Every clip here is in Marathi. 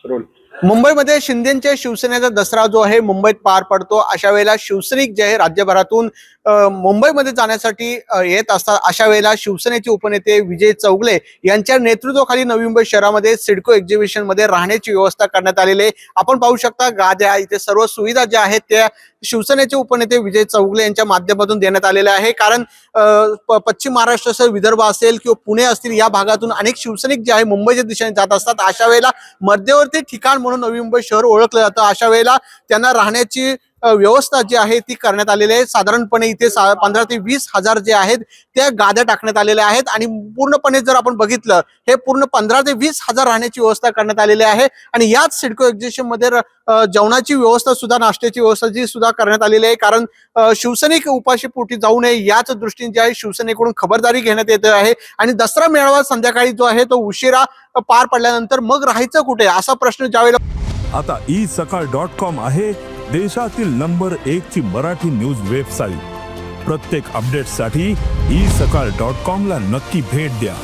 रोल मुंबईमध्ये शिंदेच्या शिवसेनेचा दसरा जो आहे मुंबईत पार पडतो। अशा वेळेला शिवसैनिक जे आहे राज्यभरातून मुंबईमध्ये जाण्यासाठी येत असतात। अशा वेळेला शिवसेनेचे उपनेते विजय चौगले यांच्या नेतृत्वाखाली नवी मुंबई शहरामध्ये सिडको एक्झिबिशन मध्ये राहण्याची व्यवस्था करण्यात आलेली आहे। आपण पाहू शकता गाद्या इथे सर्व सुविधा ज्या आहेत त्या शिवसेनेचे उपनेते विजय चौगले यांच्या माध्यमातून देण्यात आलेल्या आहे। कारण पश्चिम महाराष्ट्र असेल, विदर्भ असेल किंवा पुणे असतील या भागातून अनेक शिवसैनिक जे आहे मुंबईच्या दिशेने जात असतात। अशा वेळेला मध्यवर्ती ठिकाण म्हणून नवी मुंबई शहर ओळखलं जातं। अशा वेळेला त्यांना राहण्याची व्यवस्था जी आहे ती करण्यात आलेली आहे। साधारणपणे इथे 15 ते 20 हजार जे आहेत त्या गाद्या टाकण्यात आलेल्या आहेत आणि पूर्णपणे जर आपण बघितलं हे पूर्ण 15 ते 20 हजार राहण्याची व्यवस्था करण्यात आलेली आहे। आणि याच सिडको एक्झिबिशन मध्ये जेवणाची व्यवस्था सुद्धा, नाश्त्याची व्यवस्था जी सुद्धा करण्यात आलेली आहे। कारण शिवसैनिक उपाशी पोटी जाऊ नये याच दृष्टीने जे आहे शिवसेनेकडून खबरदारी घेण्यात येत आहे। आणि दसरा मेळावा संध्याकाळी जो आहे तो उशिरा पार पडल्यानंतर मग राहायचं कुठे असा प्रश्न ज्यावेळेला आता isakal.com आहे देशातील नंबर 1 ची मराठी न्यूज वेबसाईट। प्रत्येक अपडेटसाठी isakal.com ला नक्की भेट द्या।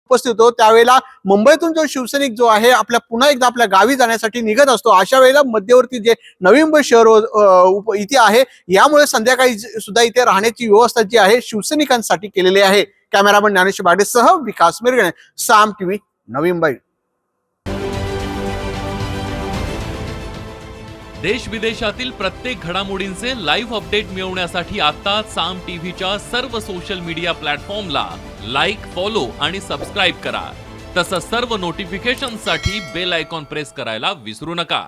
उपस्थित होतो त्यावेळेला मुंबईतून जो शिवसैनिक जो आहे पुन्हा एकदा आपल्या गावी जाण्यासाठी निघत असतो। अशा वेळेला मध्यवर्ती जे नवी मुंबई शहर इथे आहे यामुळे संध्याकाळी सुद्धा इथे राहण्याची व्यवस्था जी आहे शिवसैनिकांसाठी केलेली आहे। कॅमेरामन ज्ञानेश्वर बागडेसह विकास मिरगणे, साम टीव्ही, नवी मुंबई। देश विदेशातील प्रत्येक घडामोडींचे लाईव्ह अपडेट मिळवण्यासाठी आता साम टीव्हीच्या सर्व सोशल मीडिया प्लॅटफॉर्मला लाईक, फॉलो आणि सबस्क्राईब करा। तसंच सर्व नोटिफिकेशनसाठी बेल आयकॉन प्रेस करायला विसरू नका।